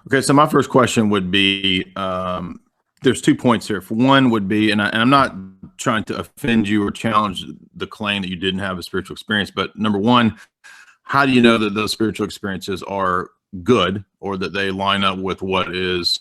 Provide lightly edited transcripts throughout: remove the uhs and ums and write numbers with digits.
Okay, so my first question would be, there's 2 points here. For one would be, and I'm not trying to offend you or challenge the claim that you didn't have a spiritual experience, but number one, how do you know that those spiritual experiences are good or that they line up with what is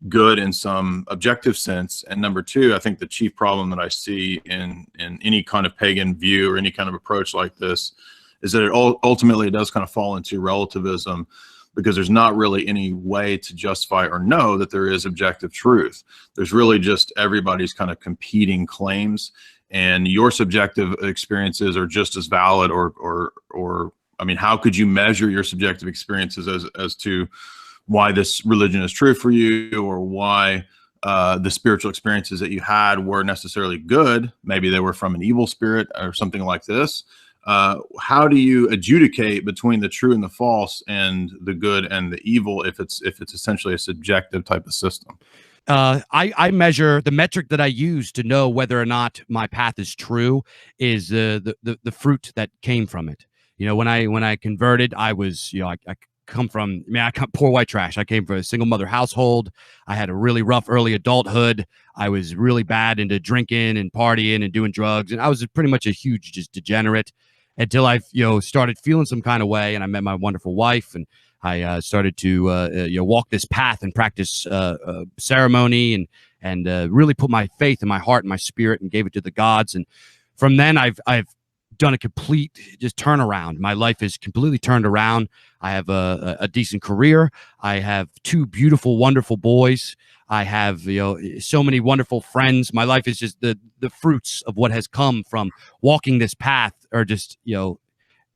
good in some objective sense? And number two, I think the chief problem that I see in any kind of pagan view or any kind of approach like this is that ultimately it does kind of fall into relativism, because there's not really any way to justify or know that there is objective truth. There's really just everybody's kind of competing claims, and your subjective experiences are just as valid, or I mean, how could you measure your subjective experiences as to why this religion is true for you, or why the spiritual experiences that you had were necessarily good? Maybe they were from an evil spirit or something like this. How do you adjudicate between the true and the false and the good and the evil if it's essentially a subjective type of system? I measure the metric that I use to know whether or not my path is true is the fruit that came from it. When I converted, I was, I come from, I come poor white trash. I came from a single mother household. I had a really rough early adulthood. I was really bad into drinking and partying and doing drugs. And I was pretty much a huge just degenerate until I, started feeling some kind of way. And I met my wonderful wife, and I started to, walk this path and practice ceremony and really put my faith in my heart and my spirit and gave it to the gods. And from then I've done a complete just turnaround. My life is completely turned around. I have a decent career. I have two beautiful, wonderful boys. I have, so many wonderful friends. My life is just the fruits of what has come from walking this path are just,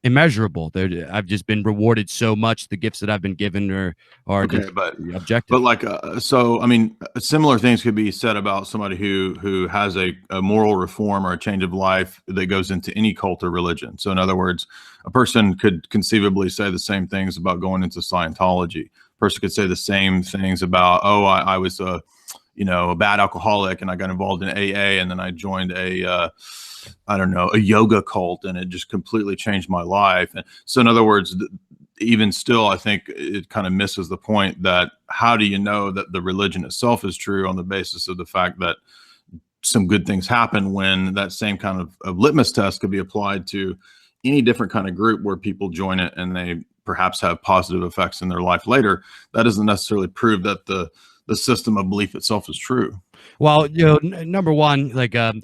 immeasurable. I've just been rewarded so much. The gifts that I've been given are okay, but objective. But like, so I mean, similar things could be said about somebody who has a moral reform or a change of life that goes into any cult or religion. So in other words, a person could conceivably say the same things about going into Scientology. A person could say the same things about, oh, I was a bad alcoholic and I got involved in AA, and then I joined a yoga cult, and it just completely changed my life. And so in other words, even still, I think it kind of misses the point that how do you know that the religion itself is true on the basis of the fact that some good things happen, when that same kind of litmus test could be applied to any different kind of group where people join it and they perhaps have positive effects in their life later. That doesn't necessarily prove that the system of belief itself is true. Well, number one, I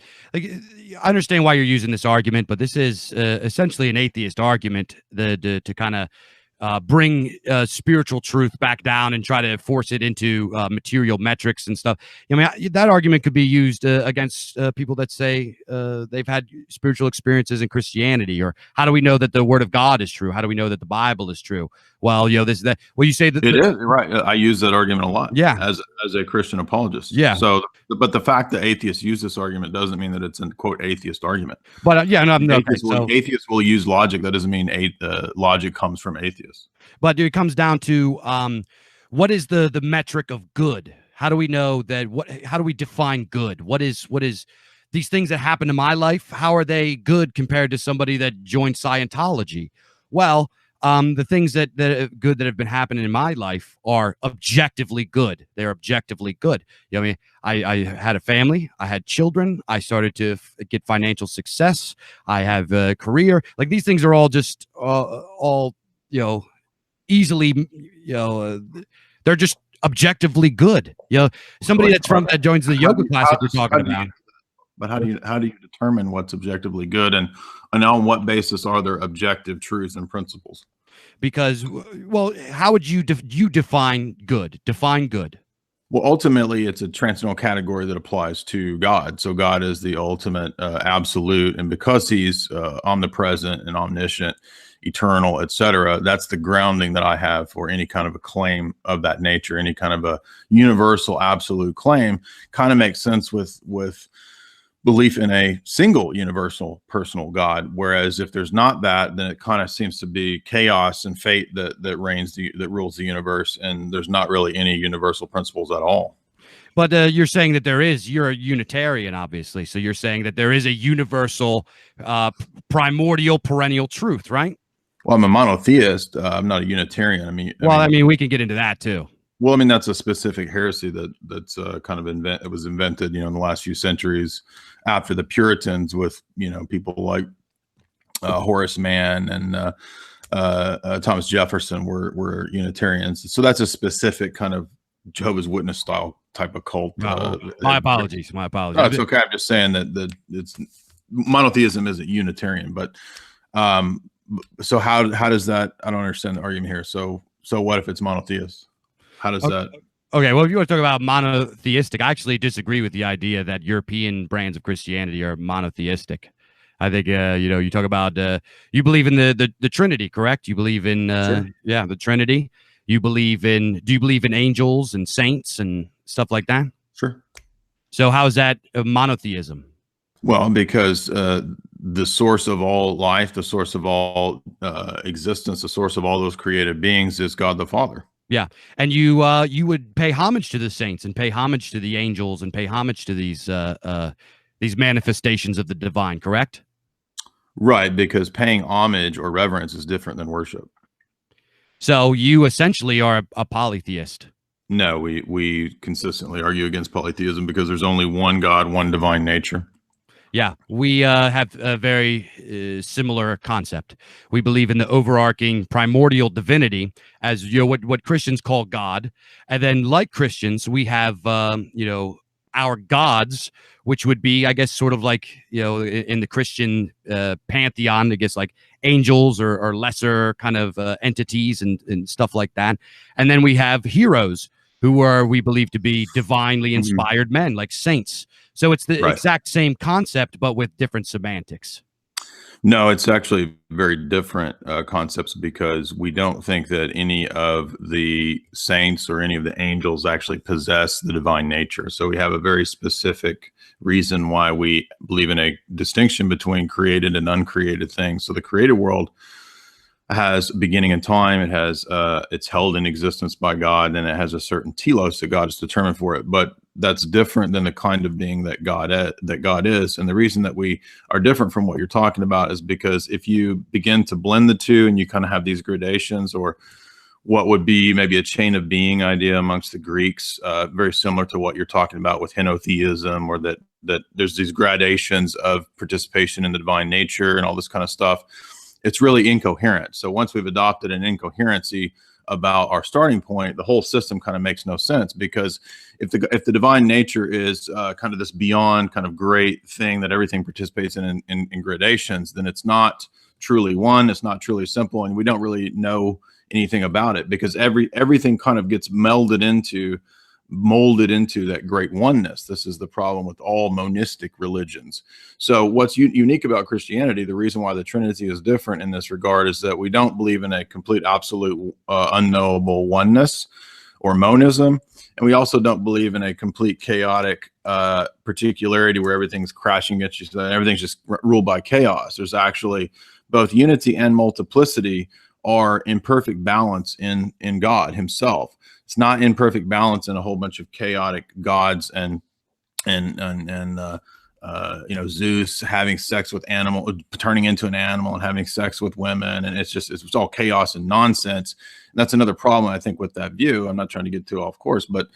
understand why you're using this argument, but this is essentially an atheist argument to kind of bring spiritual truth back down and try to force it into material metrics and stuff. I mean, that argument could be used against people that say they've had spiritual experiences in Christianity, or how do we know that the Word of God is true? How do we know that the Bible is true? Well, this that. Well, you say that it is right. I use that argument a lot. Yeah, as a Christian apologist. Yeah. So, but the fact that atheists use this argument doesn't mean that it's a quote atheist argument. But Atheists will use logic. That doesn't mean logic comes from atheists. But it comes down to what is the metric of good? How do we know that? How do we define good? What is these things that happen in my life? How are they good compared to somebody that joined Scientology? Well, the things that are good that have been happening in my life are objectively good. They're objectively good. I mean, I had a family. I had children. I started to get financial success. I have a career. Like, these things are all just all easily, they're just objectively good. Somebody that joins the yoga class that we're talking about. But how do you determine what's objectively good, and on what basis are there objective truths and principles? Because, well, how would you define good? Define good. Well, ultimately, it's a transcendental category that applies to God. So God is the ultimate absolute, and because He's omnipresent and omniscient, eternal, etc., that's the grounding that I have for any kind of a claim of that nature. Any kind of a universal absolute claim kind of makes sense with belief in a single universal personal God. Whereas if there's not that, then it kind of seems to be chaos and fate that rules the universe, and there's not really any universal principles at all. But you're saying that you're a Unitarian, obviously. So you're saying that there is a universal, primordial, perennial truth, right? Well, I'm a monotheist. I'm not a Unitarian. I mean, we can get into that too. Well, I mean, that's a specific heresy that's kind of it was invented, in the last few centuries after the Puritans, with people like Horace Mann and Thomas Jefferson were Unitarians. So that's a specific kind of Jehovah's Witness style type of cult. My apologies. My apologies. No, it's okay. I'm just saying that it's monotheism isn't Unitarian, but so how does that? I don't understand the argument here. So what if it's monotheist? How does that? Okay, well, if you want to talk about monotheistic, I actually disagree with the idea that European brands of Christianity are monotheistic. I think you talk about you believe in the Trinity, correct? You believe in Sure. the Trinity. Do you believe in angels and saints and stuff like that? Sure. So how is that monotheism? Well, because the source of all life, the source of all existence, the source of all those created beings is God the Father. Yeah, and you would pay homage to the saints and pay homage to the angels and pay homage to these manifestations of the divine, correct? Right, because paying homage or reverence is different than worship. So you essentially are a polytheist. No, we consistently argue against polytheism because there's only one God, one divine nature. Yeah, we have a very similar concept. We believe in the overarching primordial divinity as what Christians call God, and then like Christians, we have our gods, which would be, I guess, sort of like in the Christian pantheon, I guess like angels or lesser kind of entities and stuff like that, and then we have heroes who are we believe to be divinely inspired men, like saints. So it's the exact same concept, but with different semantics. No, it's actually very different concepts because we don't think that any of the saints or any of the angels actually possess the divine nature. So we have a very specific reason why we believe in a distinction between created and uncreated things. So the created world has a beginning in time. It has it's held in existence by God, and it has a certain telos that God has determined for it. But that's different than the kind of being that God is. And the reason that we are different from what you're talking about is because if you begin to blend the two and you kind of have these gradations, or what would be maybe a chain of being idea amongst the Greeks, very similar to what you're talking about with henotheism, or that there's these gradations of participation in the divine nature and all this kind of stuff. It's really incoherent. So once we've adopted an incoherency about our starting point, the whole system kind of makes no sense, because if the divine nature is kind of this beyond kind of great thing that everything participates in gradations, then it's not truly one, it's not truly simple, and we don't really know anything about it, because everything kind of gets molded into that great oneness. This is the problem with all monistic religions. So what's unique about Christianity, the reason why the Trinity is different in this regard, is that we don't believe in a complete, absolute, unknowable oneness or monism. And we also don't believe in a complete chaotic particularity where everything's crashing against each other and everything's just ruled by chaos. There's actually both unity and multiplicity are in perfect balance in God himself. It's not in perfect balance in a whole bunch of chaotic gods and Zeus having sex with turning into an animal and having sex with women, and it's all chaos and nonsense. And that's another problem, I think, with that view. I'm not trying to get too off course, but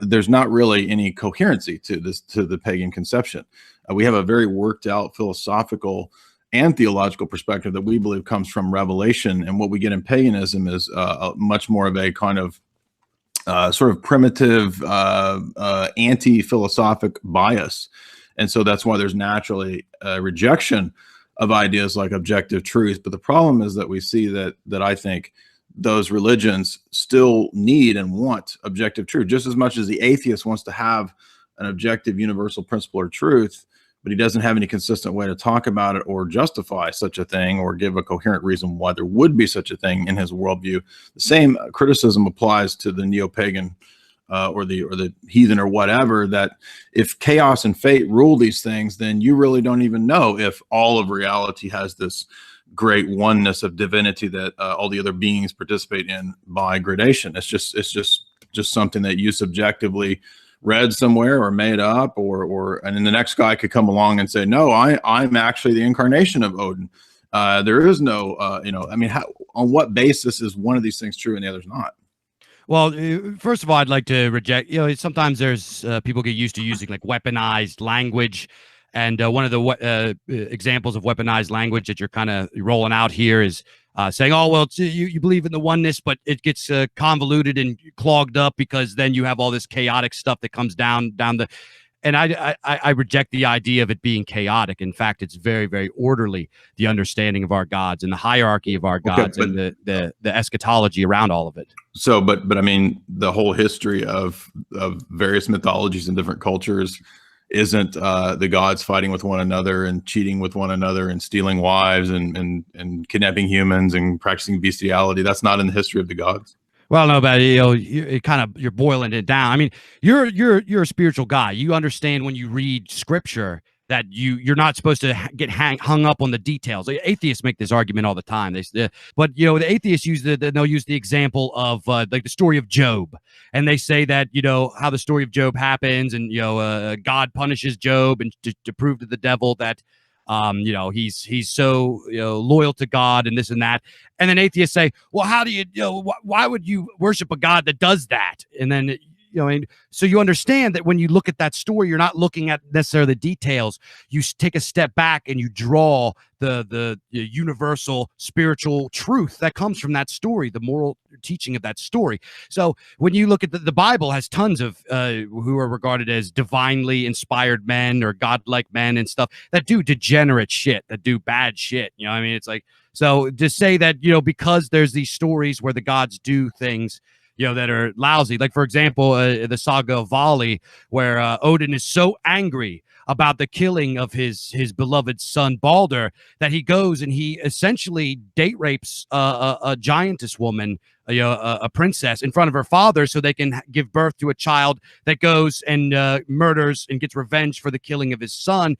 there's not really any coherency to the pagan conception. We have a very worked out philosophical and theological perspective that we believe comes from revelation, and what we get in paganism is much more of a kind of sort of primitive anti-philosophic bias. And so that's why there's naturally a rejection of ideas like objective truth. But the problem is that we see that I think those religions still need and want objective truth just as much as the atheist wants to have an objective universal principle or truth, but he doesn't have any consistent way to talk about it or justify such a thing or give a coherent reason why there would be such a thing in his worldview. The same criticism applies to the neo-pagan or the heathen or whatever, that if chaos and fate rule these things, then you really don't even know if all of reality has this great oneness of divinity that all the other beings participate in by gradation. It's just something that you subjectively read somewhere or made up, and then the next guy could come along and say, no, I'm actually the incarnation of Odin. There is no, on what basis is one of these things true and the other's not? Well, first of all, I'd like to reject. Sometimes there's people get used to using like weaponized language, and one of the examples of weaponized language that you're kind of rolling out here is saying, "Oh, well, you believe in the oneness, but it gets convoluted and clogged up because then you have all this chaotic stuff that comes down the." And I reject the idea of it being chaotic. In fact, it's very, very orderly. The understanding of our gods and the hierarchy of our gods, and the eschatology around all of it. So, but I mean, the whole history of various mythologies in different cultures isn't the gods fighting with one another and cheating with one another and stealing wives and kidnapping humans and practicing bestiality. That's not in the history of the gods. Well, no, but you're boiling it down. I mean, you're a spiritual guy. You understand when you read scripture that you're not supposed to get hung up on the details. Atheists make this argument all the time. But the atheists they'll use the example of like the story of Job, and they say that how the story of Job happens, and God punishes Job and to prove to the devil that he's so loyal to God and this and that. And then atheists say, well, how do why would you worship a God that does that? And then and so you understand that when you look at that story, you're not looking at necessarily the details. You take a step back and you draw the universal spiritual truth that comes from that story, the moral teaching of that story. So when you look at the Bible has tons of who are regarded as divinely inspired men or godlike men and stuff that do degenerate shit, that do bad shit. I mean, it's like, so to say that, because there's these stories where the gods do things that are lousy. Like, for example, the saga of Vali, where Odin is so angry about the killing of his beloved son Balder that he goes and he essentially date rapes a giantess woman, a princess, in front of her father so they can give birth to a child that goes and murders and gets revenge for the killing of his son.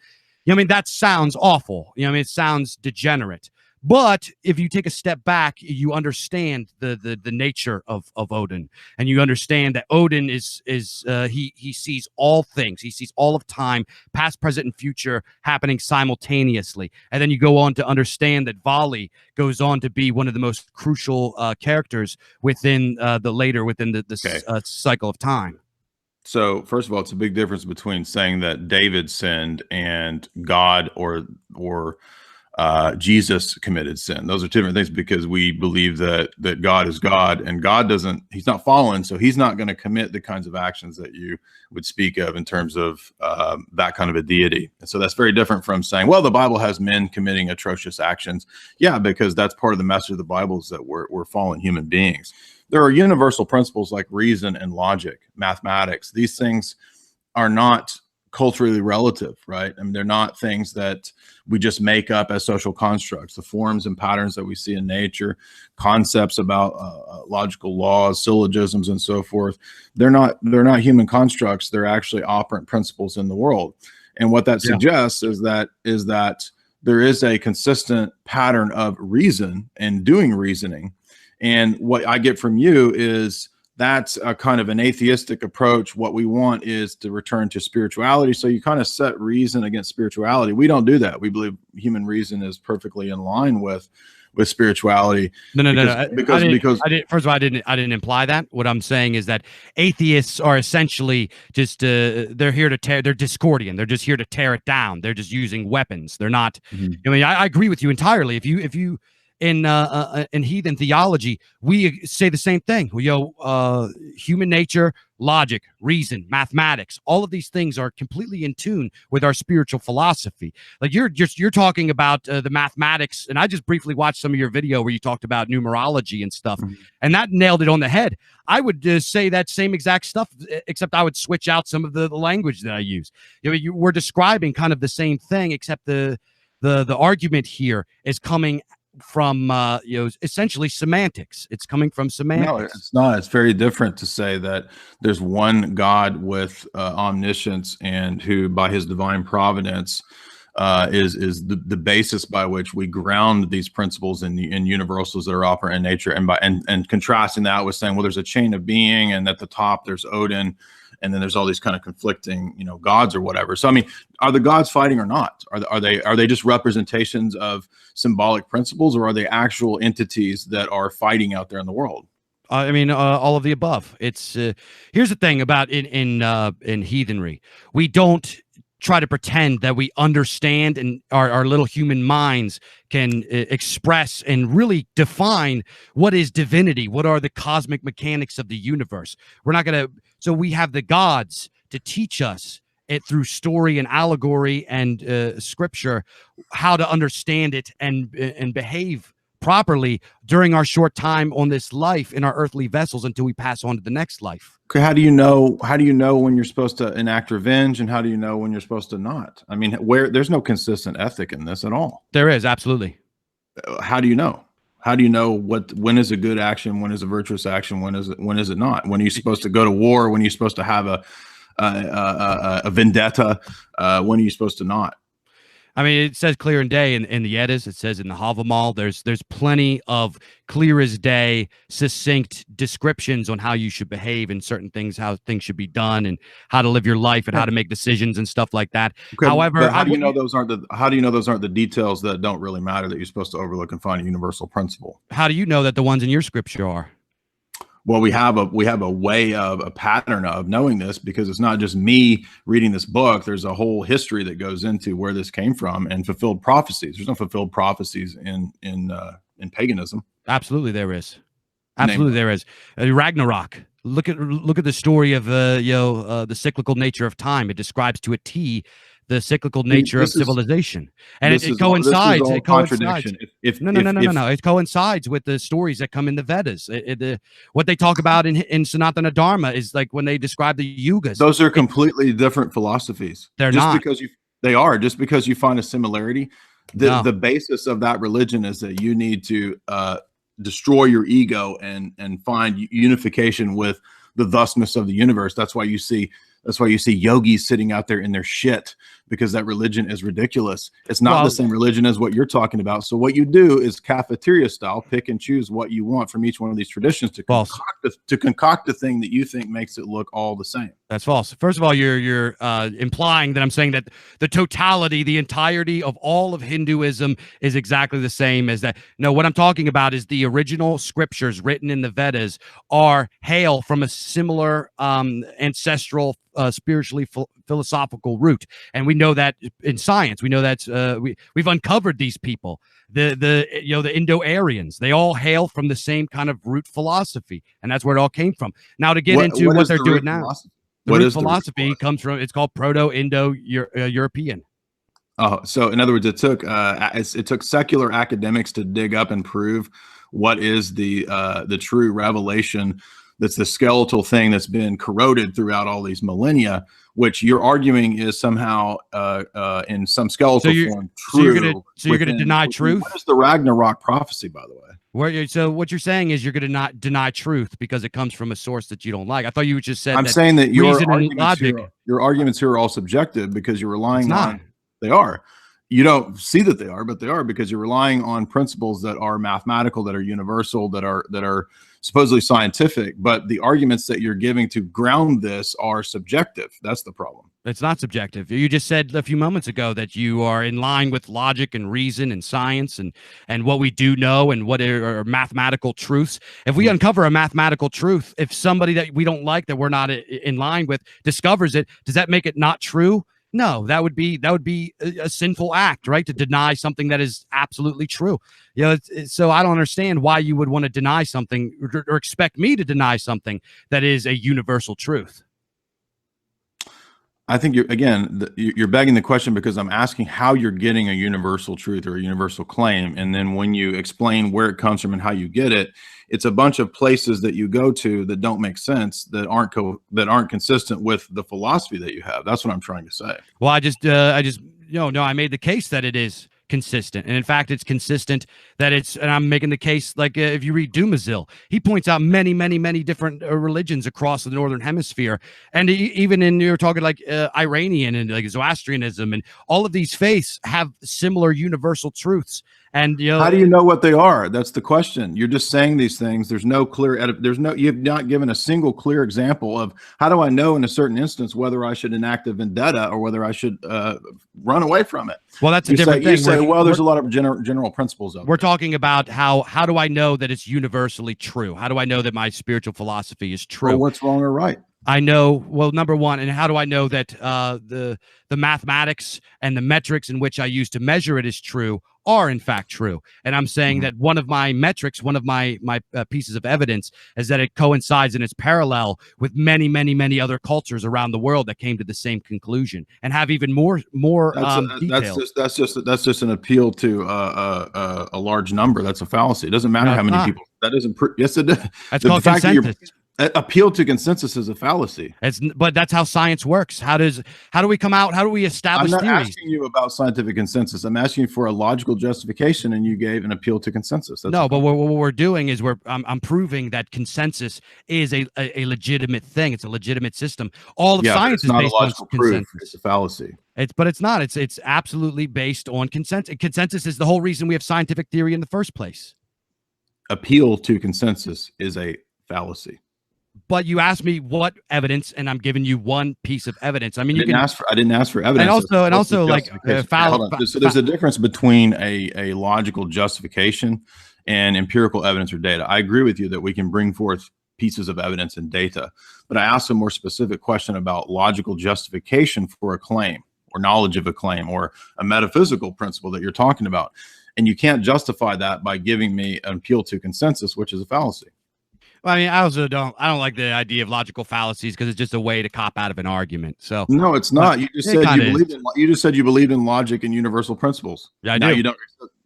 I mean, that sounds awful. I mean, it sounds degenerate. But if you take a step back, you understand the nature of Odin, and you understand that Odin is he sees all things. He sees all of time, past, present, and future happening simultaneously. And then you go on to understand that Vali goes on to be one of the most crucial characters within the cycle of time. So first of all, it's a big difference between saying that David sinned and God or Jesus committed sin. Those are two different things, because we believe that God is God, and God he's not fallen, so he's not going to commit the kinds of actions that you would speak of in terms of that kind of a deity. And so that's very different from saying, well, the Bible has men committing atrocious actions. Yeah, because that's part of the message of the Bible, is that we're fallen human beings. There are universal principles like reason and logic, mathematics. These things are not culturally relative, right? I mean, they're not things that we just make up as social constructs. The forms and patterns that we see in nature, concepts about logical laws, syllogisms, and so forth, they're not human constructs. They're actually operant principles in the world. And what that suggests is that there is a consistent pattern of reason and doing reasoning. And what I get from you is that's a kind of an atheistic approach. What we want is to return to spirituality. So you kind of set reason against spirituality. We don't do that. We believe human reason is perfectly in line with spirituality. No. Because first of all, I didn't imply that. What I'm saying is that atheists are essentially just they're here to tear. They're Discordian. They're just here to tear it down. They're just using weapons. They're not. I mean, I agree with you entirely. If you in heathen theology, we say the same thing. Human nature, logic, reason, mathematics, all of these things are completely in tune with our spiritual philosophy. Like you're talking about the mathematics, and I just briefly watched some of your video where you talked about numerology and stuff, and that nailed it on the head. I would say that same exact stuff, except I would switch out some of the language that I use. We're describing kind of the same thing, except the argument here is coming from essentially semantics. It's coming from semantics. No, it's not. It's very different to say that there's one God with omniscience, and who by his divine providence is the basis by which we ground these principles in universals that are operant in nature, and contrasting that with saying, well, there's a chain of being, and at the top there's Odin, and then there's all these kind of conflicting, gods or whatever. So, I mean, are the gods fighting or not? Are they just representations of symbolic principles, or are they actual entities that are fighting out there in the world? I mean, all of the above. It's here's the thing about in heathenry, we don't try to pretend that we understand, and our little human minds can express and really define what is divinity, what are the cosmic mechanics of the universe. We're not gonna. So we have the gods to teach us it through story and allegory and scripture how to understand it and behave properly during our short time on this life in our earthly vessels until we pass on to the next life. Okay, how do you know when you're supposed to enact revenge, and how do you know when you're supposed to not? I mean, where there's no consistent ethic in this at all. There is, absolutely. How do you know? How do you know when is a good action, when is a virtuous action, when is it not? When are you supposed to go to war? When are you supposed to have a vendetta? When are you supposed to not? I mean, it says clear and day in the Eddas. It says in the Havamal. There's plenty of clear as day, succinct descriptions on how you should behave in certain things, how things should be done, and how to live your life and how to make decisions and stuff like that. Okay, however, how do you know those aren't the details that don't really matter that you're supposed to overlook and find a universal principle? How do you know that the ones in your scripture are? Well, we have a way of a pattern of knowing this, because it's not just me reading this book. There's a whole history that goes into where this came from and fulfilled prophecies. There's no fulfilled prophecies in paganism. Absolutely, there is. Absolutely, there is. Ragnarok. Look at the story of the cyclical nature of time. It describes to a T the cyclical nature of civilization, and it coincides. It coincides. No. It coincides with the stories that come in the Vedas. What they talk about in Sanatana Dharma is like when they describe the yugas. Those are completely different philosophies. They're not. Just because you find a similarity. The basis of that religion is that you need to destroy your ego and find unification with the thusness of the universe. That's why you see yogis sitting out there in their shit, because that religion is ridiculous. It's not the same religion as what you're talking about. So what you do is cafeteria style, pick and choose what you want from each one of these traditions to concoct a thing that you think makes it look all the same. That's false. First of all, you're implying that I'm saying that the totality, the entirety of all of Hinduism is exactly the same as that. No, what I'm talking about is the original scriptures written in the Vedas hail from a similar ancestral spiritually philosophical root, and we know that in science. We know that we've uncovered these people, the Indo-Aryans. They all hail from the same kind of root philosophy, and that's where it all came from. Now, to get into what they're doing now, the root philosophy comes from, it's called Proto-Indo-European. Oh, so in other words, it took secular academics to dig up and prove what is the true revelation. That's the skeletal thing that's been corroded throughout all these millennia, which you're arguing is somehow in some skeletal form true. So you're gonna deny truth? What is the Ragnarok prophecy, by the way? So what you're saying is you're going to not deny truth because it comes from a source that you don't like. I thought you just said. I'm saying that your arguments here are all subjective because you're relying on. They are. You don't see that they are, but they are, because you're relying on principles that are mathematical, that are universal, that are supposedly scientific. But the arguments that you're giving to ground this are subjective. That's the problem. It's not subjective. You just said a few moments ago that you are in line with logic and reason and science and what we do know and what are mathematical truths. If we uncover a mathematical truth, if somebody that we don't like, that we're not in line with, discovers it, does that make it not true? No, that would be a sinful act, right? To deny something that is absolutely true. So I don't understand why you would want to deny something or expect me to deny something that is a universal truth. I think you're begging the question because I'm asking how you're getting a universal truth or a universal claim, and then when you explain where it comes from and how you get it, it's a bunch of places that you go to that don't make sense, that aren't consistent with the philosophy that you have. That's what I'm trying to say. Well, I made the case that it is consistent, and in fact it's consistent and I'm making the case, like if you read Dumazil, he points out many different religions across the northern hemisphere, and even in, you're talking like Iranian and like Zoroastrianism, and all of these faiths have similar universal truths, And how do you know what they are? That's the question. You're just saying these things. There's no clear, you've not given a single clear example of how do I know in a certain instance whether I should enact a vendetta or whether I should run away from it. Well, that's a different thing. You say, well, there's a lot of general principles of it. We're talking about how do I know that it's universally true? How do I know that my spiritual philosophy is true? Well, what's wrong or right? I know, well, number one, and how do I know that the mathematics and the metrics in which I use to measure it is true are in fact true? And I'm saying that one of my metrics, one of my pieces of evidence is that it coincides and it's parallel with many, many, many other cultures around the world that came to the same conclusion and have even more details. That's just an appeal to a large number. That's a fallacy. It doesn't matter how many people. That doesn't. Yes, it does. That's called consensus. Appeal to consensus is a fallacy. But that's how science works. How do we come out? How do we establish theories? I'm not theories? asking you about scientific consensus. I'm asking you for a logical justification, and you gave an appeal to consensus. That's no, but what we're doing is I'm proving that consensus is a legitimate thing. It's a legitimate system. All of science is based on consensus. It's a fallacy. But it's not. It's absolutely based on consensus. Consensus is the whole reason we have scientific theory in the first place. Appeal to consensus is a fallacy. But you asked me what evidence, and I'm giving you one piece of evidence. I mean, I didn't ask for evidence. And also, like, so there's a difference between a logical justification and empirical evidence or data. I agree with you that we can bring forth pieces of evidence and data, but I asked a more specific question about logical justification for a claim or knowledge of a claim or a metaphysical principle that you're talking about. And you can't justify that by giving me an appeal to consensus, which is a fallacy. Well, I mean, I don't like the idea of logical fallacies because it's just a way to cop out of an argument. So no, it's not. You just said you just said you believed in logic and universal principles. Yeah, I do. You don't.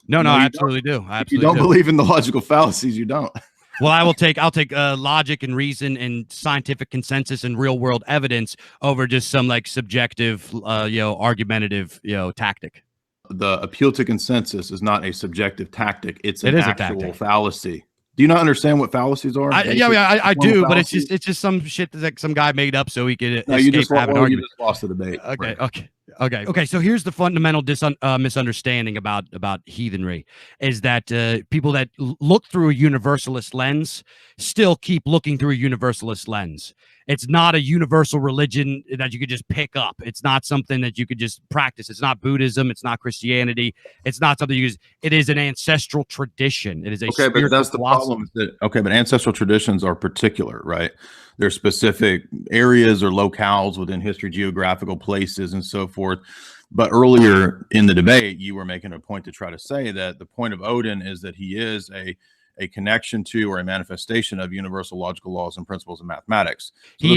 No, I absolutely do. If you don't believe in the logical fallacies, you don't. Well, I'll take logic and reason and scientific consensus and real world evidence over just some like subjective, argumentative, tactic. The appeal to consensus is not a subjective tactic. It is an actual fallacy. Do you not understand what fallacies are? I do, but it's just some shit that some guy made up so he could escape you just lost the debate. Okay. So here's the fundamental misunderstanding about heathenry is that people that look through a universalist lens still keep looking through a universalist lens. It's not a universal religion that you could just pick up. It's not something that you could just practice. It's not Buddhism. It's not Christianity. It's not something it is an ancestral tradition. It is a but that's the problem. But ancestral traditions are particular, right? There's specific areas or locales within history, geographical places, and so forth. But earlier in the debate, you were making a point to try to say that the point of Odin is that he is a connection to or a manifestation of universal logical laws and principles of mathematics. So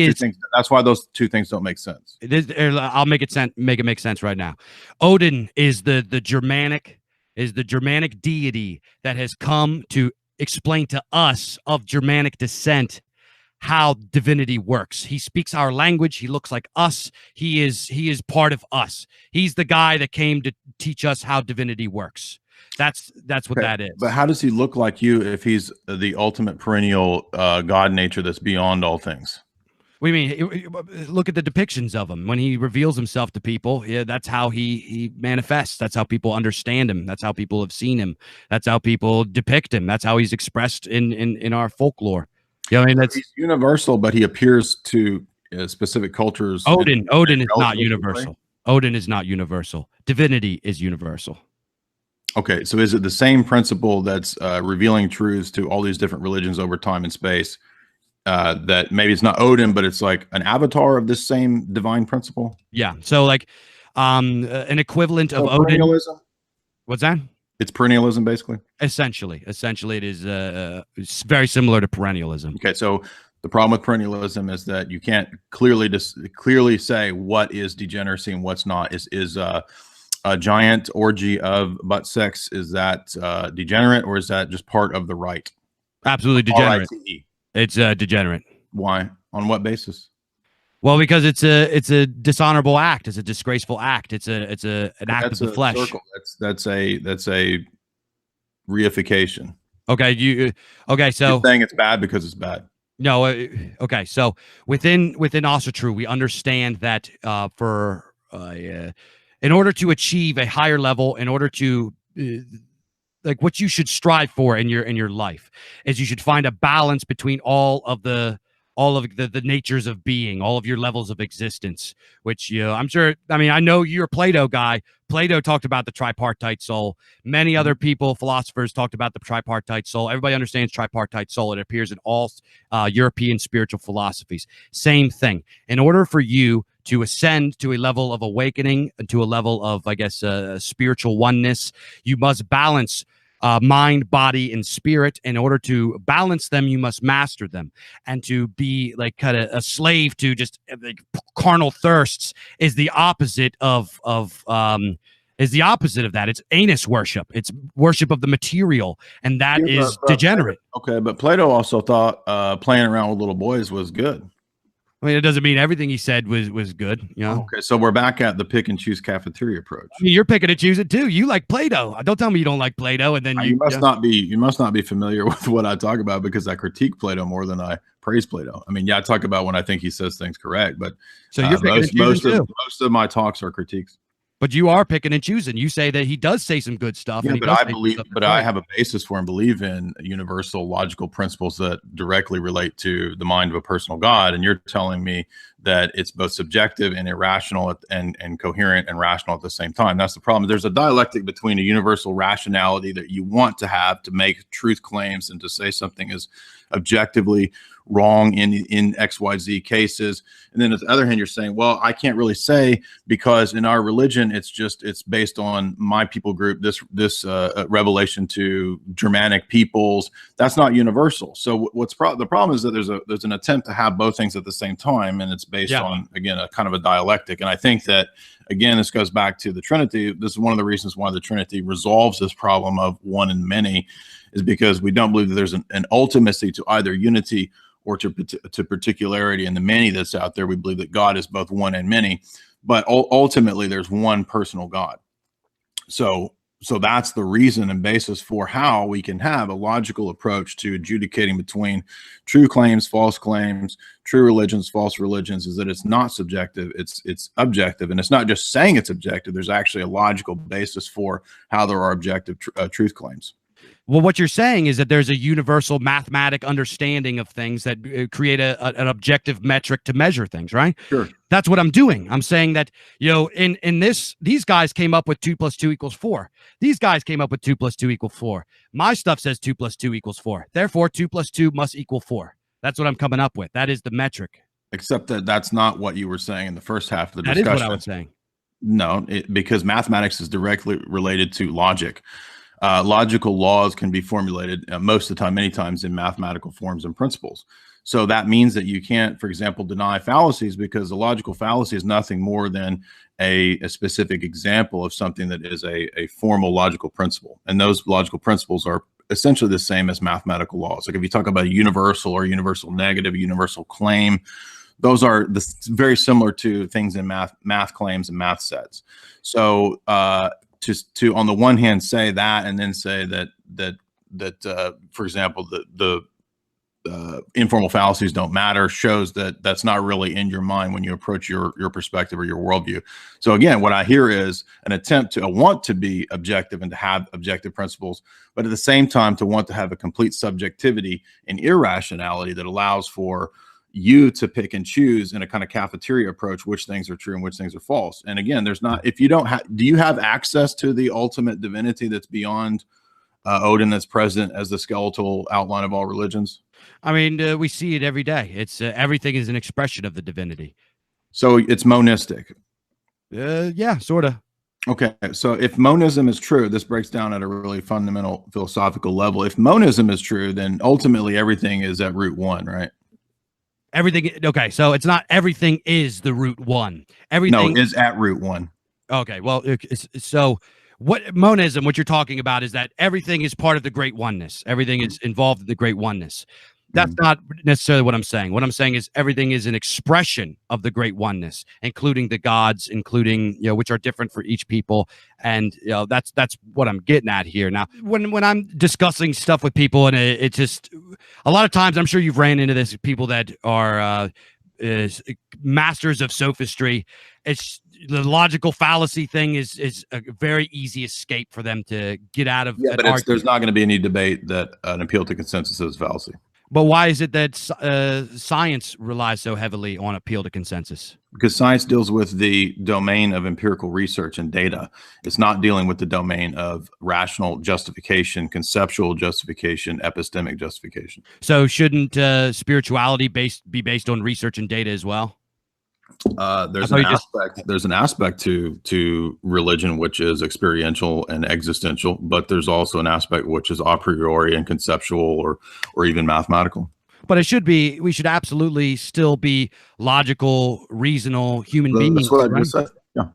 that's why those two things don't make sense. I'll make it make sense right now. Odin is the Germanic deity that has come to explain to us of Germanic descent how divinity works. He speaks our language. He looks like us. He is part of us. He's the guy that came to teach us how divinity works. That's what that is. But how does he look like you if he's the ultimate perennial God nature that's beyond all things? What do you mean? Look at the depictions of him when he reveals himself to people. Yeah, that's how he manifests. That's how people understand him. That's how people have seen him. That's how people depict him. That's how he's expressed in our folklore. Yeah, I mean he's universal, but he appears to specific cultures. Odin is not universal. Odin is not universal. Divinity is universal. Okay, so is it the same principle that's revealing truths to all these different religions over time and space? That maybe it's not Odin, but it's like an avatar of this same divine principle? Yeah. So like an equivalent of Odin. Perennialism? What's that? It's perennialism, basically? Essentially, it is it's very similar to perennialism. Okay, so the problem with perennialism is that you can't clearly say what is degeneracy and what's not. Is a giant orgy of butt sex, is that degenerate, or is that just part of the rite? Absolutely degenerate. It's degenerate. Why? On what basis? Well, because it's a dishonorable act. It's a disgraceful act. It's an act of the flesh. Circle. That's a reification. Okay, so you're saying it's bad because it's bad. No, okay. So within Asatru, we understand that in order to achieve a higher level, in order to like what you should strive for in your life is you should find a balance between all of the natures of being, all of your levels of existence, which, I'm sure, I mean, I know you're a Plato guy. Plato talked about the tripartite soul. Many other people, philosophers, talked about the tripartite soul. Everybody understands tripartite soul. It appears in all European spiritual philosophies. Same thing. In order for you to ascend to a level of awakening and to a level of, I guess, spiritual oneness, you must balance mind, body, and spirit. In order to balance them, you must master them. And to be like kind of a slave to just like carnal thirsts is the opposite of that. It's anus worship. It's worship of the material, and that is degenerate. Okay, but Plato also thought playing around with little boys was good. I mean, it doesn't mean everything he said was good, you know? Okay, so we're back at the pick and choose cafeteria approach. I mean, you're picking and choosing too. You like Plato. Don't tell me you don't like Plato, and then you must not be familiar with what I talk about, because I critique Plato more than I praise Plato. I mean, I talk about when I think he says things correct, but so you're picking and choosing too. Most of my talks are critiques. But you are picking and choosing. You say that he does say some good stuff. Yeah, but I have a basis for and believe in universal logical principles that directly relate to the mind of a personal God. And you're telling me that it's both subjective and irrational and coherent and rational at the same time. That's the problem. There's a dialectic between a universal rationality that you want to have to make truth claims and to say something is objectively wrong in XYZ cases. And then at the other hand, you're saying, well, I can't really say, because in our religion, it's based on my people group, this revelation to Germanic peoples. That's not universal. So the problem is that there's an attempt to have both things at the same time. And it's based on, again, a kind of a dialectic. And I think that, again, this goes back to the Trinity. This is one of the reasons why the Trinity resolves this problem of one and many, is because we don't believe that there's an ultimacy to either unity or to particularity in the many that's out there. We believe that God is both one and many, but ultimately there's one personal God. So that's the reason and basis for how we can have a logical approach to adjudicating between true claims, false claims, true religions, false religions, is that it's not subjective, it's objective. And it's not just saying it's objective. There's actually a logical basis for how there are objective truth claims. Well, what you're saying is that there's a universal mathematic understanding of things that create an objective metric to measure things, right? Sure. That's what I'm doing. I'm saying that, in this, these guys came up with 2 + 2 = 4. These guys came up with 2 + 2 = 4. My stuff says 2 + 2 = 4. Therefore, 2 + 2 must equal 4. That's what I'm coming up with. That is the metric. Except that that's not what you were saying in the first half of the discussion. That is what I was saying. No, because mathematics is directly related to logic. Logical laws can be formulated most of the time, many times, in mathematical forms and principles. So that means that you can't, for example, deny fallacies, because a logical fallacy is nothing more than a specific example of something that is a formal logical principle. And those logical principles are essentially the same as mathematical laws. Like if you talk about a universal or universal negative, universal claim, those are very similar to things in math claims and math sets. So to on the one hand say that, and then say that for example, the informal fallacies don't matter, shows that that's not really in your mind when you approach your perspective or your worldview. So again, what I hear is an attempt to want to be objective and to have objective principles, but at the same time to want to have a complete subjectivity and irrationality that allows for you to pick and choose in a kind of cafeteria approach which things are true and which things are false. And again, there's not, if you don't have, do you have access to the ultimate divinity that's beyond Odin, that's present as the skeletal outline of all religions? I mean, we see it every day. It's everything is an expression of the divinity. So it's monistic. Yeah, sort of. Okay, so if monism is true, this breaks down at a really fundamental philosophical level. If monism is true, then ultimately everything is at root one, right? Everything. Okay, so it's not everything is the root one. Everything is at root one. Okay, well, so what monism, what you're talking about, is that everything is part of the great oneness. Everything is involved in the great oneness. That's not necessarily what I'm saying. What I'm saying is everything is an expression of the great oneness, including the gods, including, which are different for each people. And, that's what I'm getting at here. Now, when I'm discussing stuff with people, and it's just a lot of times, I'm sure you've ran into this, people that are masters of sophistry. It's, the logical fallacy thing is a very easy escape for them to get out of. Yeah, but there's not going to be any debate that an appeal to consensus is fallacy. But why is it that science relies so heavily on appeal to consensus? Because science deals with the domain of empirical research and data. It's not dealing with the domain of rational justification, conceptual justification, epistemic justification. So shouldn't spirituality be based on research and data as well? There's an aspect to religion which is experiential and existential, but there's also an aspect which is a priori and conceptual or even mathematical. But we should absolutely still be logical, reasonable human beings. That's what I just said. Yeah.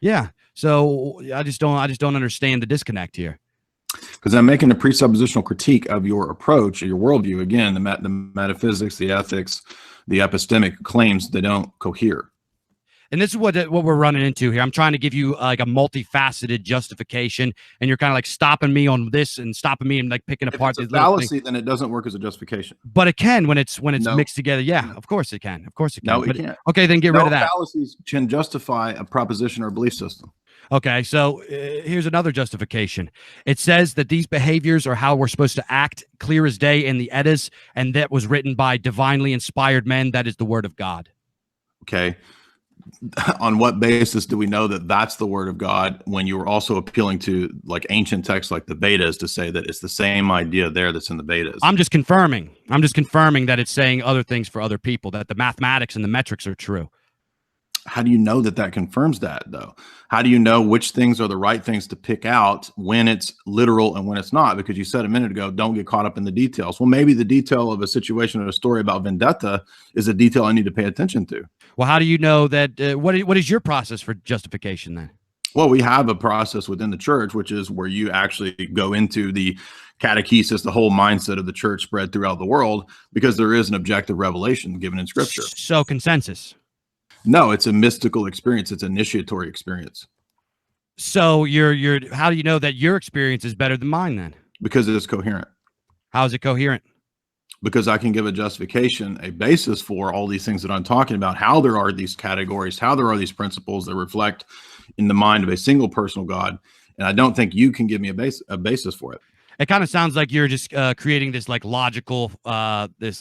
Yeah. So I just don't understand the disconnect here. Because I'm making a presuppositional critique of your approach, your worldview. Again, the metaphysics, the ethics, the epistemic claims, they don't cohere. And this is what we're running into here. I'm trying to give you like a multifaceted justification, and you're kind of like stopping me on this and stopping me and like picking apart these fallacy. Then it doesn't work as a justification. But it can when it's mixed together. Yeah, of course it can. Of course it can. No, it can't. Okay, then get rid of that. Fallacies can justify a proposition or a belief system. Okay, so here's another justification. It says that these behaviors are how we're supposed to act, clear as day in the Eddas, and that was written by divinely inspired men. That is the word of God. Okay. On what basis do we know that that's the word of God when you were also appealing to like ancient texts like the Vedas to say that it's the same idea there that's in the Vedas? I'm just confirming that it's saying other things for other people, that the mathematics and the metrics are true. How do you know that confirms that, though? How do you know which things are the right things to pick out when it's literal and when it's not? Because you said a minute ago, don't get caught up in the details. Well, maybe the detail of a situation or a story about vendetta is a detail I need to pay attention to. Well, how do you know that? What is your process for justification then? Well, we have a process within the church, which is where you actually go into the catechesis, the whole mindset of the church spread throughout the world, because there is an objective revelation given in Scripture. So consensus. No, it's a mystical experience. It's an initiatory experience. So how do you know that your experience is better than mine then? Because it is coherent. How is it coherent? Because I can give a justification, a basis for all these things that I'm talking about, how there are these categories, how there are these principles that reflect in the mind of a single personal God. And I don't think you can give me a basis for it. It kind of sounds like you're just creating this like logical, this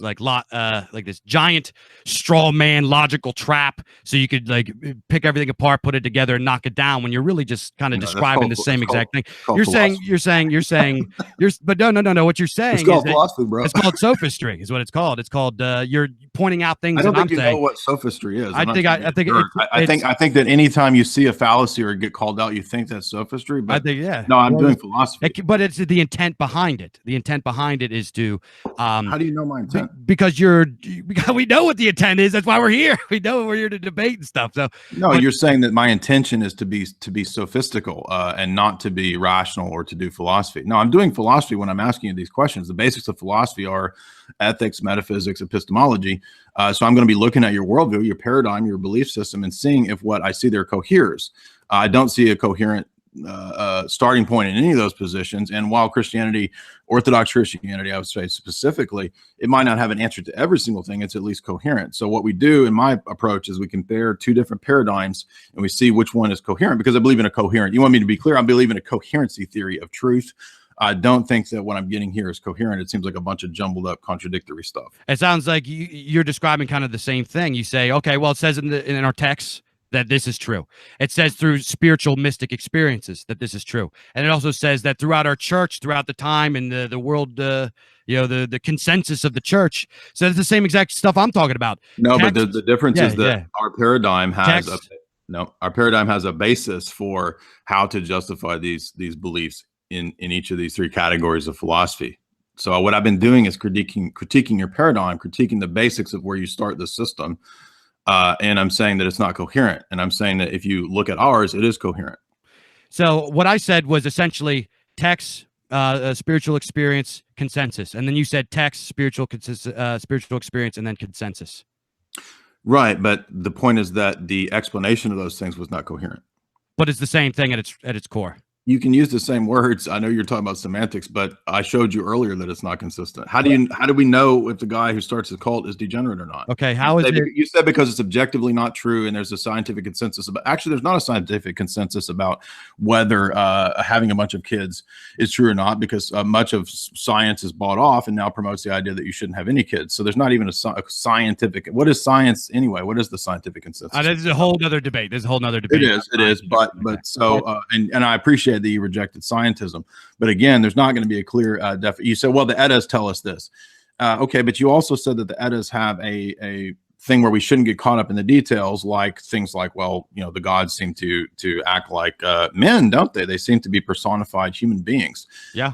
giant straw man logical trap, so you could like pick everything apart, put it together, and knock it down. When you're really just kind of describing the same exact thing. You're saying, but no. What you're saying is philosophy, bro. It's called sophistry, is what it's called. It's called you're pointing out things. I don't think you know what sophistry is. I think that anytime you see a fallacy or get called out, you think that's sophistry. But no, I'm doing philosophy. But it's the intent behind it. The intent behind it is to how do you know my intent? Because we know what the intent is. That's why we're here. We know we're here to debate and stuff. So no, you're saying that my intention is to be sophistical and not to be rational or to do philosophy. No, I'm doing philosophy when I'm asking you these questions. The basics of philosophy are ethics, metaphysics, epistemology. So I'm going to be looking at your worldview, your paradigm, your belief system, and seeing if what I see there coheres. I don't see a coherent starting point in any of those positions. And while Christianity, Orthodox Christianity, I would say specifically, it might not have an answer to every single thing, it's at least coherent. So what we do in my approach is we compare two different paradigms and we see which one is coherent, because I believe in a coherent. You want me to be clear? I believe in a coherency theory of truth. I don't think that what I'm getting here is coherent. It seems like a bunch of jumbled up contradictory stuff. It sounds like you're describing kind of the same thing. You say, okay, well, it says in our text that this is true. It says through spiritual mystic experiences that this is true. And it also says that throughout our church, throughout the time and the world, the consensus of the church. So it's the same exact stuff I'm talking about. No, text, but the difference is that our paradigm has our paradigm has a basis for how to justify these beliefs in each of these three categories of philosophy. So what I've been doing is critiquing your paradigm, critiquing the basics of where you start the system. And I'm saying that it's not coherent. And I'm saying that if you look at ours, it is coherent. So what I said was essentially text, spiritual experience, consensus. And then you said text, spiritual experience, and then consensus. Right. But the point is that the explanation of those things was not coherent. But it's the same thing at its core. You can use the same words. I know you're talking about semantics, but I showed you earlier that it's not consistent. How do we know if the guy who starts the cult is degenerate or not? Okay, how is it? You said because it's objectively not true, and there's a scientific consensus about. Actually, there's not a scientific consensus about whether having a bunch of kids is true or not, because much of science is bought off and now promotes the idea that you shouldn't have any kids. So there's not even a scientific. What is science anyway? What is the scientific consensus? There's a whole other debate. There's a whole other debate. It is. But so and I appreciate that you rejected scientism, but again, there's not going to be a clear you said, well, the Eddas tell us this. Okay, but you also said that the Eddas have a thing where we shouldn't get caught up in the details, like things like, well, you know, the gods seem to act like men, don't they? They seem to be personified human beings. Yeah.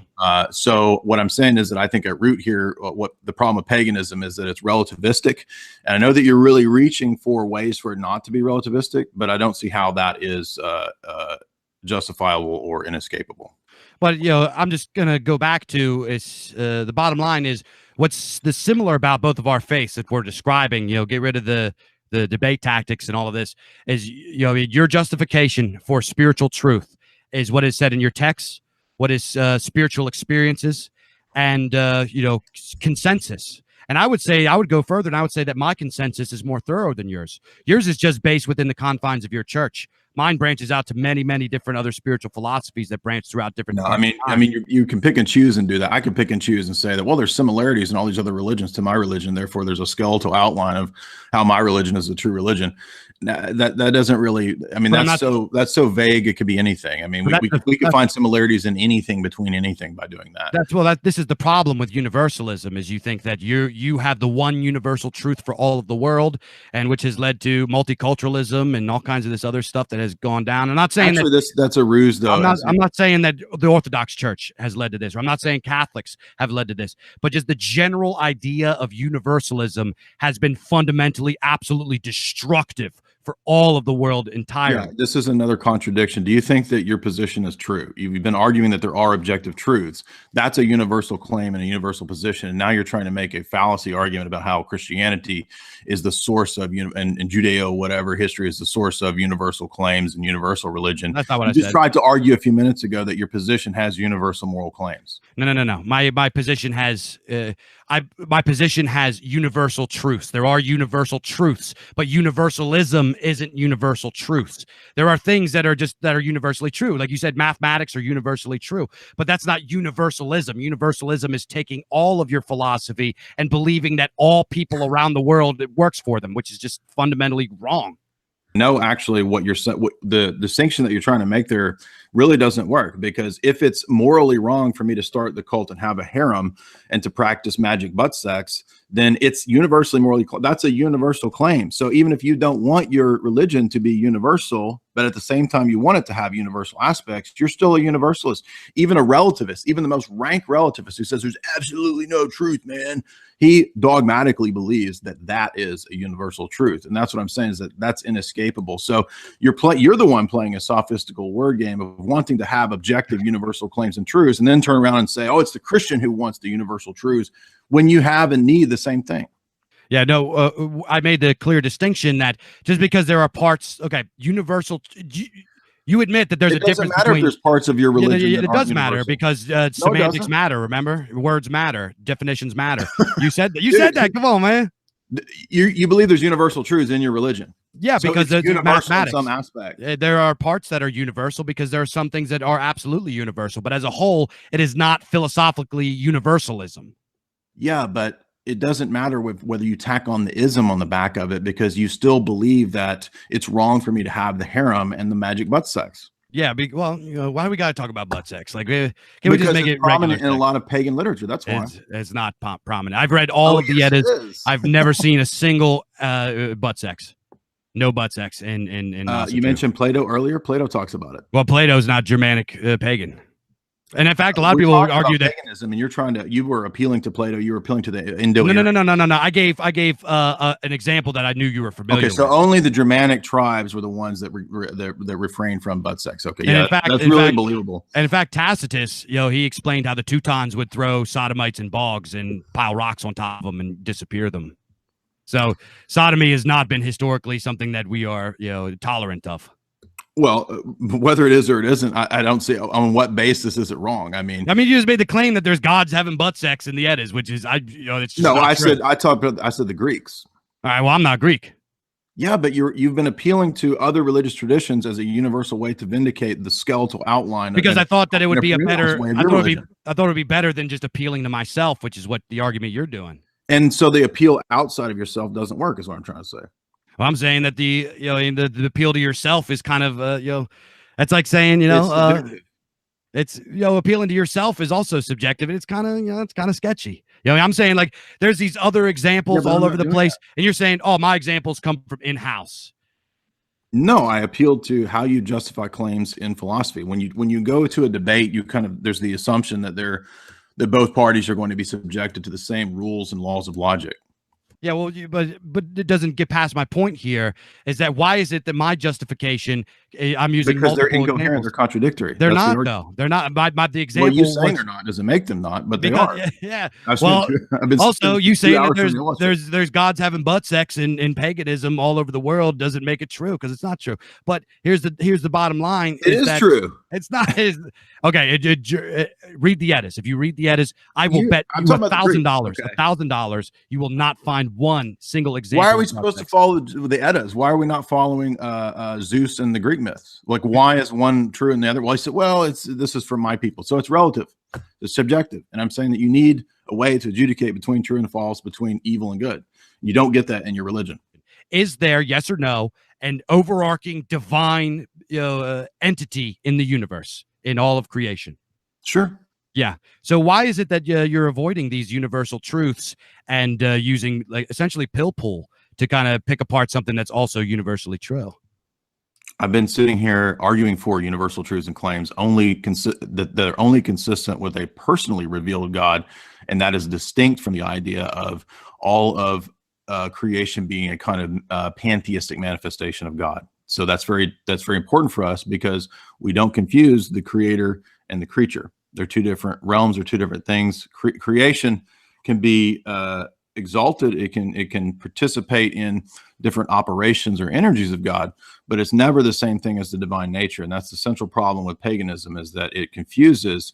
So what I'm saying is that I think at root here, what the problem of paganism is that it's relativistic. And I know that you're really reaching for ways for it not to be relativistic, but I don't see how that is justifiable or inescapable. But, you know, I'm just going to go back to the bottom line is what's the similar about both of our faiths that we're describing, you know, get rid of the debate tactics and all of this is, you know, your justification for spiritual truth is what is said in your text, what is spiritual experiences and, you know, consensus. And I would say, I would go further and I would say that my consensus is more thorough than yours. Yours is just based within the confines of your church. Mine branches out to many, many different other spiritual philosophies that branch throughout different. No, I mean, you can pick and choose and do that. I can pick and choose and say that, well, there's similarities in all these other religions to my religion. Therefore, there's a skeletal outline of how my religion is the true religion. That doesn't really. I mean, that's so vague. It could be anything. I mean, we can find similarities in anything between anything by doing that. This is the problem with universalism is you think that you have the one universal truth for all of the world, and which has led to multiculturalism and all kinds of this other stuff that has gone down. I'm not saying that's a ruse, though. I'm not saying that the Orthodox Church has led to this, or I'm not saying Catholics have led to this, but just the general idea of universalism has been fundamentally, absolutely destructive for all of the world entirely. Yeah, this is another contradiction. Do you think that your position is true? You've been arguing that there are objective truths. That's a universal claim and a universal position. And now you're trying to make a fallacy argument about how Christianity is the source of, and Judeo, whatever history is the source of universal claims and universal religion. That's not what I said. You just tried to argue a few minutes ago that your position has universal moral claims. No. My position has my position has universal truths. There are universal truths, but universalism isn't universal truths. There are things that are universally true. Like you said, mathematics are universally true, but that's not universalism. Universalism is taking all of your philosophy and believing that all people around the world, it works for them, which is just fundamentally wrong. No, actually, the distinction that you're trying to make there really doesn't work, because if it's morally wrong for me to start the cult and have a harem and to practice magic butt sex, then it's universally morally. That's a universal claim. So even if you don't want your religion to be universal, but at the same time you want it to have universal aspects, you're still a universalist. Even a relativist, even the most rank relativist who says there's absolutely no truth, man, he dogmatically believes that that is a universal truth. And that's what I'm saying, is that that's inescapable. So you're the one playing a sophistical word game of wanting to have objective universal claims and truths, and then turn around and say, oh, it's the Christian who wants the universal truths, when you have and need the same thing. Yeah, no, I made the clear distinction that just because there are parts, okay, universal, you admit that there's a difference. It doesn't matter if there's parts of your religion. It does matter, because semantics matter. Remember, words matter, definitions matter. You said that. Come on, man. You believe there's universal truths in your religion. Yeah, so because it's universal in some aspect. There are parts that are universal because there are some things that are absolutely universal. But as a whole, it is not philosophically universalism. Yeah, but it doesn't matter whether you tack on the ism on the back of it, because you still believe that it's wrong for me to have the harem and the magic butt sex. Yeah, well, you know, why do we got to talk about butt sex? Like, can we just make it prominent in a lot of pagan literature? That's why it's not prominent. I've read all of the Eddas. I've never seen a single butt sex. No butt sex. And you mentioned Plato earlier. Plato talks about it. Well, Plato's not Germanic pagan. And in fact, a lot of people argue that paganism, and you were appealing to Plato. You were appealing to the Indo. No. I gave an example that I knew you were familiar with. Okay, so only the Germanic tribes were the ones that refrained from butt sex. Okay, and yeah, that's really believable. And in fact, Tacitus, you know, he explained how the Teutons would throw sodomites in bogs and pile rocks on top of them and disappear them. So sodomy has not been historically something that we are, you know, tolerant of. Well, whether it is or it isn't, I don't see on what basis is it wrong. I mean, you just made the claim that there's gods having butt sex in the Eddas, which is it's just no, not true. I said the Greeks. All right, well, I'm not Greek. Yeah, but you've been appealing to other religious traditions as a universal way to vindicate the skeletal outline. Because I thought that it would be a better. I thought it would be better than just appealing to myself, which is what the argument you're doing. And so the appeal outside of yourself doesn't work, is what I'm trying to say. Well, I'm saying that the appeal to yourself is kind of that's like saying it's appealing to yourself is also subjective, and it's kind of sketchy. I'm saying like there's these other examples all over the place, and you're saying, oh, my examples come from in-house. No, I appealed to how you justify claims in philosophy. When you go to a debate, there's the assumption that that both parties are going to be subjected to the same rules and laws of logic. Yeah, well, but it doesn't get past my point here. Is that why is it that my justification I'm using because they're incoherent, examples. They're contradictory. They're not though. They're not. The example. Well, you saying they're not doesn't make them not, but they are. Yeah. Well, also you saying that there's gods having butt sex in paganism all over the world doesn't make it true because it's not true. But here's the bottom line. It is true. It's not. Okay. Read the Eddas. If you read the Eddas, I will bet you $1,000. $1,000. You will not find one single example. Why are we supposed to follow the Eddas? Why are we not following Zeus and the Greek myths? Like, why is one true and the other? Well, I said, well, this is from my people, so it's relative, it's subjective, and I'm saying that you need a way to adjudicate between true and false, between evil and good. You don't get that in your religion. Is there, yes or no, an overarching divine entity in the universe, in all of creation? Sure. Yeah. So why is it that you're avoiding these universal truths and using like essentially pill pull to kind of pick apart something that's also universally true? I've been sitting here arguing for universal truths and claims that are only consistent with a personally revealed God, and that is distinct from the idea of all of creation being a kind of pantheistic manifestation of God. So that's very important for us because we don't confuse the creator and the creature. They're two different realms or two different things. Creation can be exalted. It can participate in different operations or energies of God, but it's never the same thing as the divine nature. And that's the central problem with paganism, is that it confuses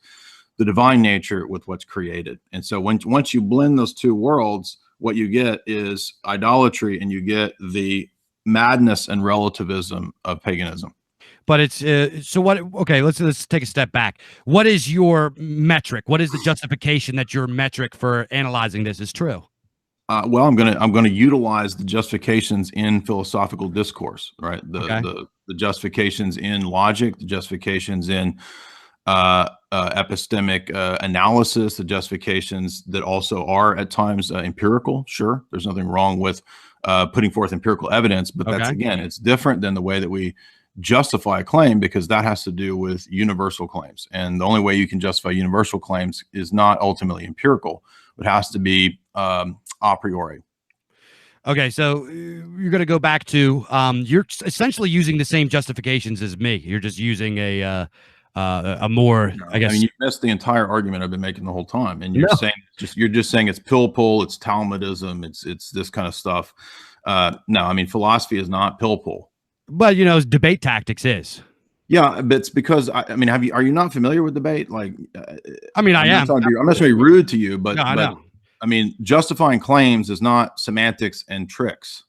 the divine nature with what's created. And so once you blend those two worlds, what you get is idolatry, and you get the madness and relativism of paganism. But it's so what? Okay, let's take a step back. What is your metric? What is the justification that your metric for analyzing this is true? Well, I'm gonna utilize the justifications in philosophical discourse, right? The justifications in logic, the justifications in epistemic analysis, the justifications that also are at times empirical. Sure, there's nothing wrong with putting forth empirical evidence, but that's, again, it's different than the way that we justify a claim, because that has to do with universal claims. And the only way you can justify universal claims is not ultimately empirical. It has to be a priori. Okay, so you're going to go back to you're essentially using the same justifications as me. You're just using a more, I guess. I mean, you missed the entire argument I've been making the whole time, and you're just saying it's pill pull, it's Talmudism, it's this kind of stuff. No, I mean, philosophy is not pill pull. But debate tactics is. Yeah, but it's because are you not familiar with debate? Like, I mean, I'm not trying to be rude to you, but, no, I know. I mean, justifying claims is not semantics and tricks.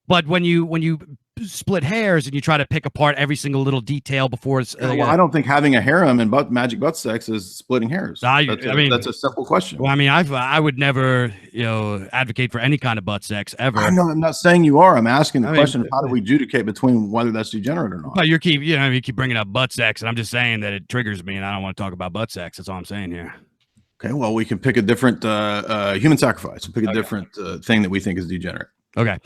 But when you split hairs and you try to pick apart every single little detail before it's well, I don't think having a harem and magic butt sex is splitting hairs. I mean, that's a simple question. Well, I mean, I would never advocate for any kind of butt sex ever. I know, I'm not saying you are. I'm asking the question of how do we adjudicate between whether that's degenerate or not. But you keep bringing up butt sex, and I'm just saying that it triggers me, and I don't want to talk about butt sex. That's all I'm saying here. Okay, well, we can pick a different human sacrifice. We'll pick a different thing that we think is degenerate. Okay,